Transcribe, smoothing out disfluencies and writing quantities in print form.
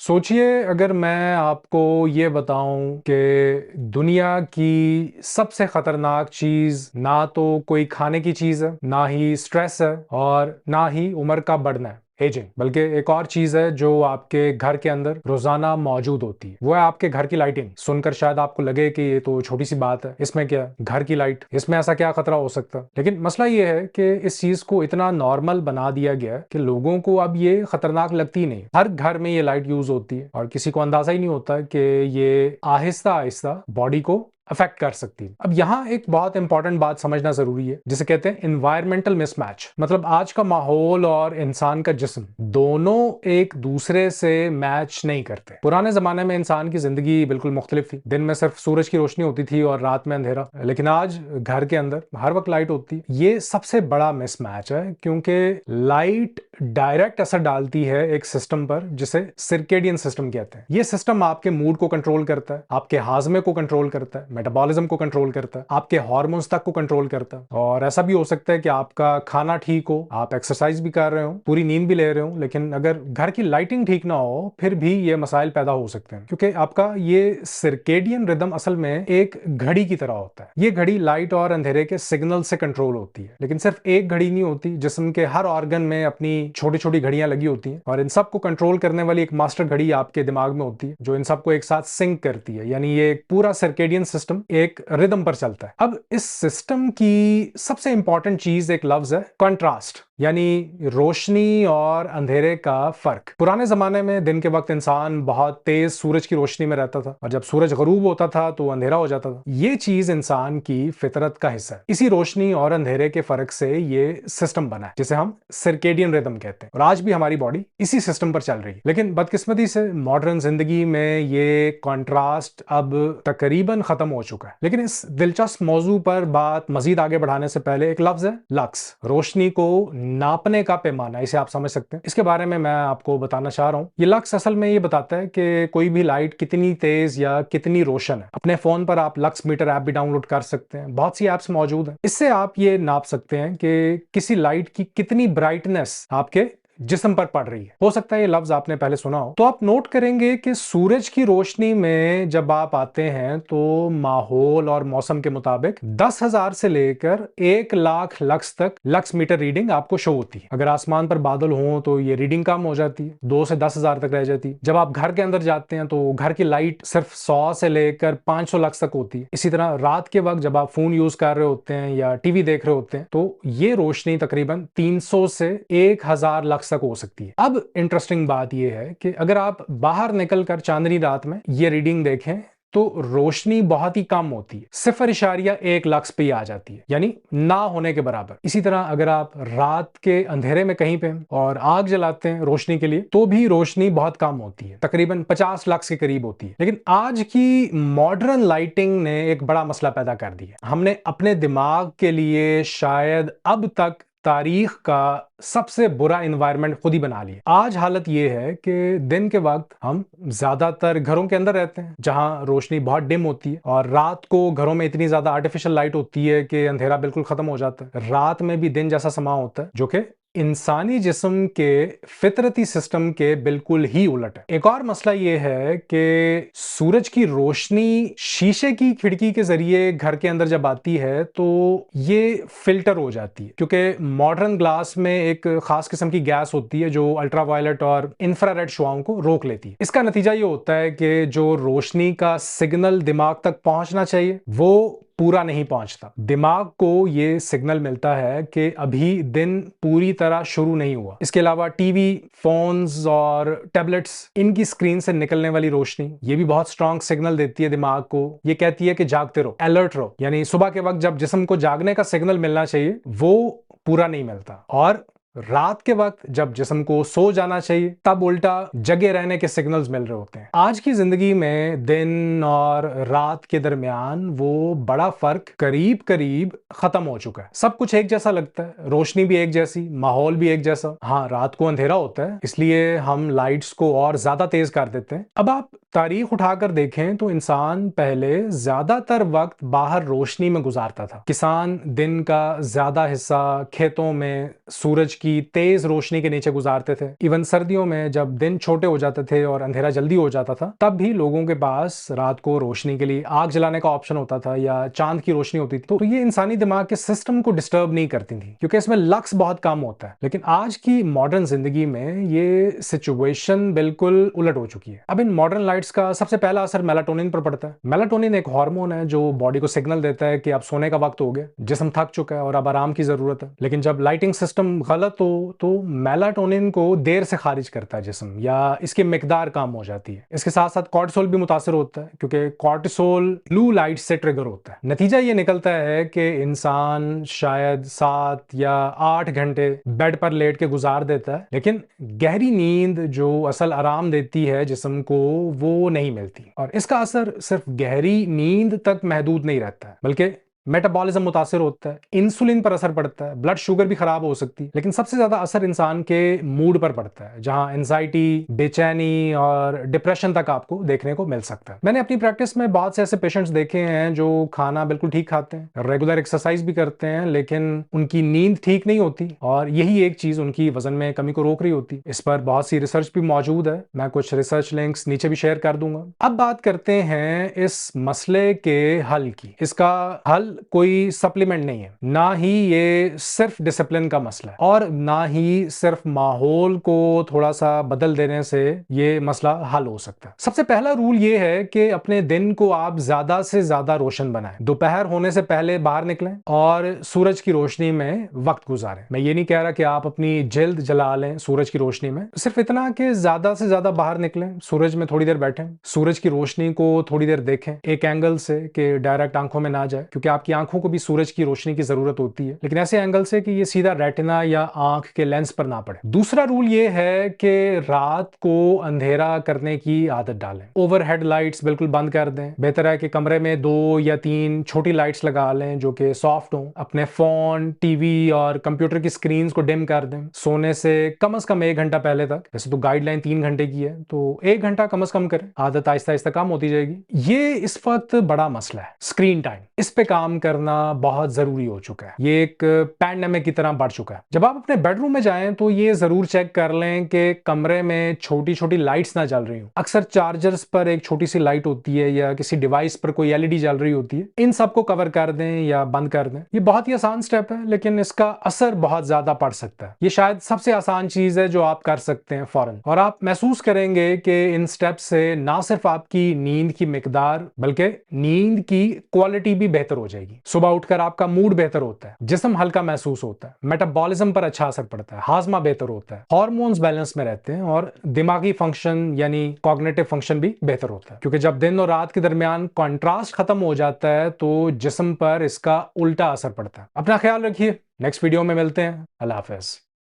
सोचिए अगर मैं आपको ये बताऊं कि दुनिया की सबसे खतरनाक चीज ना तो कोई खाने की चीज है, ना ही स्ट्रेस है और ना ही उम्र का बढ़ना है, एजिंग, बल्कि एक और चीज है जो आपके घर के अंदर रोजाना मौजूद होती है। वो है आपके घर की लाइटिंग। सुनकर शायद आपको लगे कि ये तो छोटी सी बात है, इसमें क्या है? घर की लाइट, इसमें ऐसा क्या खतरा हो सकता है? लेकिन मसला ये है कि इस चीज को इतना नॉर्मल बना दिया गया है कि लोगों को अब ये खतरनाक लगती ही नहीं। हर घर में ये लाइट यूज होती है और किसी को अंदाजा ही नहीं होता कि ये आहिस्ता आहिस्ता बॉडी को अफेक्ट कर सकती है। अब यहाँ एक बहुत इंपॉर्टेंट बात समझना जरूरी है, जिसे कहते हैं इन्वायरमेंटल मिसमैच। मतलब आज का माहौल और इंसान का जिस्म दोनों एक दूसरे से मैच नहीं करते। पुराने जमाने में इंसान की जिंदगी बिल्कुल मुख्तलिफ थी। दिन में सिर्फ सूरज की रोशनी होती थी और रात में अंधेरा, लेकिन आज घर के अंदर हर वक्त लाइट होती है। ये सबसे बड़ा मिसमैच है, क्योंकि लाइट डायरेक्ट असर डालती है एक सिस्टम पर जिसे सर्केडियन सिस्टम कहते हैं। ये सिस्टम आपके मूड को कंट्रोल करता है, आपके हाजमे को कंट्रोल करता है, मेटाबॉलिज्म को कंट्रोल करता है, आपके हार्मोन्स तक को कंट्रोल करता है। और ऐसा भी हो सकता है कि आपका खाना ठीक हो, आप एक्सरसाइज भी कर रहे हो, पूरी नींद भी ले रहे हो, लेकिन अगर घर की लाइटिंग ठीक ना हो फिर भी ये मसाइल पैदा हो सकते हैं। क्योंकि आपका ये सर्केडियन रिदम असल में एक घड़ी की तरह होता है। ये घड़ी लाइट और अंधेरे के सिग्नल से कंट्रोल होती है। लेकिन सिर्फ एक घड़ी नहीं होती, जिस्म के हर ऑर्गन में अपनी छोटी छोटी घड़ियां लगी होती हैं और इन सब को कंट्रोल करने वाली एक मास्टर घड़ी आपके दिमाग में होती है जो इन सबको एक साथ सिंक करती है। यानी ये पूरा सर्केडियन सिस्टम एक रिदम पर चलता है। अब इस सिस्टम की सबसे इंपॉर्टेंट चीज एक लफ्ज है कंट्रास्ट, यानी रोशनी और अंधेरे का फर्क। पुराने जमाने में दिन के वक्त इंसान बहुत तेज सूरज की रोशनी में रहता था और जब सूरज गरूब होता था तो अंधेरा हो जाता था। ये चीज इंसान की फितरत का हिस्सा है। इसी रोशनी और अंधेरे के फर्क से ये सिस्टम बना है जिसे हम सर्केडियन रिदम कहते हैं, और आज भी हमारी बॉडी इसी सिस्टम पर चल रही है। लेकिन बदकिस्मती से मॉडर्न जिंदगी में ये कॉन्ट्रास्ट अब तकरीबन खत्म हो चुका है। लेकिन इस दिलचस्प मौजू पर बात मजीद आगे बढ़ाने से पहले एक लफ्ज है लक्स, रोशनी को नापने का पैमाना, इसे आप समझ सकते हैं। इसके बारे में मैं आपको बताना चाह रहा हूं। ये लक्स असल में ये बताता है कि कोई भी लाइट कितनी तेज या कितनी रोशन है। अपने फोन पर आप लक्स मीटर ऐप भी डाउनलोड कर सकते हैं, बहुत सी ऐप्स मौजूद हैं। इससे आप ये नाप सकते हैं कि किसी लाइट की कितनी ब्राइटनेस आपके जिस्म पर पड़ रही है। हो सकता है ये लफ्ज आपने पहले सुना हो। तो आप नोट करेंगे कि सूरज की रोशनी में जब आप आते हैं तो माहौल और मौसम के मुताबिक 10,000 से लेकर 1,00,000 लक्स तक लक्स मीटर रीडिंग आपको शो होती है। अगर आसमान पर बादल हो तो ये रीडिंग कम हो जाती है, 2 से 10,000 तक रह जाती है। जब आप घर के अंदर जाते हैं तो घर की लाइट सिर्फ 100 से लेकर 500 लक्स तक होती है। इसी तरह रात के वक्त जब आप फोन यूज कर रहे होते हैं या टीवी देख रहे होते हैं तो ये रोशनी तकरीबन 300 से 1,000 लक्स तक हो सकती है। अब इंटरेस्टिंग बात यह है कि अगर आप बाहर निकलकर चांदनी रात में ये रीडिंग देखें तो रोशनी बहुत ही कम होती है, 0.1 लक्स पे ही आ जाती है, यानी ना होने के बराबर। इसी तरह अगर आप रात के अंधेरे में कहीं पे और आग जलाते हैं रोशनी के लिए तो भी रोशनी बहुत कम होती है, तकरीबन 50 लक्स के करीब होती है। लेकिन आज की मॉडर्न लाइटिंग ने एक बड़ा मसला पैदा कर दिया। हमने अपने दिमाग के लिए शायद अब तक तारीख का सबसे बुरा एनवायरनमेंट खुद ही बना लिया। आज हालत यह है कि दिन के वक्त हम ज्यादातर घरों के अंदर रहते हैं जहां रोशनी बहुत डिम होती है, और रात को घरों में इतनी ज्यादा आर्टिफिशियल लाइट होती है कि अंधेरा बिल्कुल खत्म हो जाता है। रात में भी दिन जैसा समा होता है जो कि इंसानी जिस्म के फितरती सिस्टम के बिल्कुल ही उलट है। एक और मसला यह है कि सूरज की रोशनी शीशे की खिड़की के जरिए घर के अंदर जब आती है तो ये फिल्टर हो जाती है, क्योंकि मॉडर्न ग्लास में एक खास किस्म की गैस होती है जो अल्ट्रावायलेट और इंफ्रारेड शुआओं को रोक लेती है। इसका नतीजा ये होता है कि जो रोशनी का सिग्नल दिमाग तक पहुंचना चाहिए वो पूरा नहीं पहुंचता। दिमाग को ये सिग्नल मिलता है कि अभी दिन पूरी तरह शुरू नहीं हुआ। इसके अलावा टीवी, फोन्स और टैबलेट्स, इनकी स्क्रीन से निकलने वाली रोशनी ये भी बहुत स्ट्रॉन्ग सिग्नल देती है दिमाग को। ये कहती है कि जागते रहो, अलर्ट रहो। यानी सुबह के वक्त जब जिस्म को जागने का सिग्नल मिलना चाहिए वो पूरा नहीं मिलता, और रात के वक्त जब जिस्म को सो जाना चाहिए तब उल्टा जगे रहने के सिग्नल्स मिल रहे होते हैं। आज की जिंदगी में दिन और रात के दरमियान वो बड़ा फर्क करीब करीब खत्म हो चुका है। सब कुछ एक जैसा लगता है, रोशनी भी एक जैसी, माहौल भी एक जैसा। हाँ, रात को अंधेरा होता है इसलिए हम लाइट्स को और ज्यादा तेज कर देते हैं। अब आप तारीख उठाकर देखें तो इंसान पहले ज्यादातर वक्त बाहर रोशनी में गुजारता था। किसान दिन का ज्यादा हिस्सा खेतों में सूरज की तेज रोशनी के नीचे गुजारते थे। इवन सर्दियों में जब दिन छोटे हो जाते थे और अंधेरा जल्दी हो जाता था, तब भी लोगों के पास रात को रोशनी के लिए आग जलाने का ऑप्शन होता था या चांद की रोशनी होती थी। तो ये इंसानी दिमाग के सिस्टम को डिस्टर्ब नहीं करती थी क्योंकि इसमें लक्स बहुत कम होता है। लेकिन आज की मॉडर्न जिंदगी में ये सिचुएशन बिल्कुल उलट हो चुकी है। अब इन मॉडर्न लाइट्स का सबसे पहला असर मेलाटोनिन पर पड़ता है। मेलाटोनिन एक हार्मोन है जो बॉडी को सिग्नल देता है कि अब सोने का वक्त हो गया, जिस्म थक चुका है और अब आराम की जरूरत है। लेकिन जब लाइटिंग सिस्टम गलत हो तो मेलाटोनिन को देर से खारिज करता है जिस्म, या इसकी मिकदार कम हो जाती है। इसके साथ साथ कॉर्टिसोल भी मुतासर होता है क्योंकि कॉर्टिसोल ब्लू लाइट से ट्रिगर होता है। नतीजा ये निकलता है कि इंसान शायद 7 या 8 घंटे बेड पर लेट के गुजार देता है, लेकिन गहरी नींद जो असल आराम देती है जिस्म को, वो नहीं मिलती। और इसका असर सिर्फ गहरी नींद तक महदूद नहीं रहता है, बल्कि मेटाबॉलिज्म मुतासिर होता है, इंसुलिन पर असर पड़ता है, ब्लड शुगर भी खराब हो सकती है। लेकिन सबसे ज्यादा असर इंसान के मूड पर पड़ता है, जहां एंजाइटी, बेचैनी और डिप्रेशन तक आपको देखने को मिल सकता है। मैंने अपनी प्रैक्टिस में बहुत से ऐसे पेशेंट्स देखे हैं जो खाना बिल्कुल ठीक खाते हैं, रेगुलर एक्सरसाइज भी करते हैं, लेकिन उनकी नींद ठीक नहीं होती और यही एक चीज उनकी वजन में कमी को रोक रही होती। इस पर बहुत सी रिसर्च भी मौजूद है, मैं कुछ रिसर्च लिंक्स नीचे भी शेयर कर दूंगा। अब बात करते हैं इस मसले के हल की। इसका हल कोई सप्लीमेंट नहीं है, ना ही ये सिर्फ डिसिप्लिन का मसला है और ना ही सिर्फ माहौल को थोड़ा सा बदल देने से ये मसला हल हो सकता है। सबसे पहला रूल ये है कि अपने दिन को आप ज्यादा से ज्यादा रोशन बनाएं। दोपहर होने से पहले बाहर निकलें और सूरज की रोशनी में वक्त गुजारें। मैं ये नहीं कह रहा कि आप अपनी जल्द जला लें सूरज की रोशनी में, सिर्फ इतना कि ज्यादा से ज्यादा बाहर निकलें, सूरज में थोड़ी देर बैठें, सूरज की रोशनी को थोड़ी देर देखें एक एंगल से कि डायरेक्ट आंखों में ना जाए, क्योंकि आपकी आंखों को भी सूरज की रोशनी की जरूरत होती है, लेकिन ऐसे एंगल से कि ये सीधा रेटिना या आंख के लेंस पर ना पड़े। दूसरा रूल ये है कि रात को अंधेरा करने की आदत डालें। ओवरहेड लाइट्स बिल्कुल बंद कर दें। बेहतर है कि कमरे में 2 या 3 छोटी लाइट्स लगा लें जो कि सॉफ्ट हों। अपने फोन, टीवी और कंप्यूटर की स्क्रीन को डिम कर दें। सोने से कम 1 घंटा पहले तक, वैसे तो गाइडलाइन 3 घंटे की है, तो 1 घंटा कम से कम करें। आदत आहिस्ता आहिस्ता कम होती जाएगी। ये इस वक्त बड़ा मसला है, स्क्रीन टाइम। इस पे काम करना बहुत जरूरी हो चुका है। ये एक पैंडेमिक की तरह बढ़ चुका है। जब आप अपने बेडरूम में जाएं तो ये जरूर चेक कर लें कि कमरे में छोटी छोटी लाइट्स ना जल रही हो। अक्सर चार्जर्स पर एक छोटी सी लाइट होती है या किसी डिवाइस पर कोई एलईडी जल रही होती है। इन सबको कवर कर दें या बंद कर दें। ये बहुत ही आसान स्टेप है, लेकिन इसका असर बहुत ज्यादा पड़ सकता है। ये शायद सबसे आसान चीज है जो आप कर सकते हैं फौरन, और आप महसूस करेंगे कि इन स्टेप से ना सिर्फ आपकी नींद की मिकदार बल्कि नींद की क्वालिटी भी बेहतर हो जाएगी। सुबह उठकर आपका मूड बेहतर होता है, जिस्म हल्का महसूस होता है, मेटाबॉलिज्म पर अच्छा असर पड़ता है, हाजमा बेहतर होता है, हार्मोन्स बैलेंस में रहते हैं और दिमागी फंक्शन यानी कॉग्निटिव फंक्शन भी बेहतर होता है। क्योंकि जब दिन और रात के दरमियान कॉन्ट्रास्ट खत्म हो जाता है तो जिस्म पर इसका उल्टा असर पड़ता है। अपना ख्याल रखिए, नेक्स्ट वीडियो में मिलते हैं। अल्लाह हाफिज।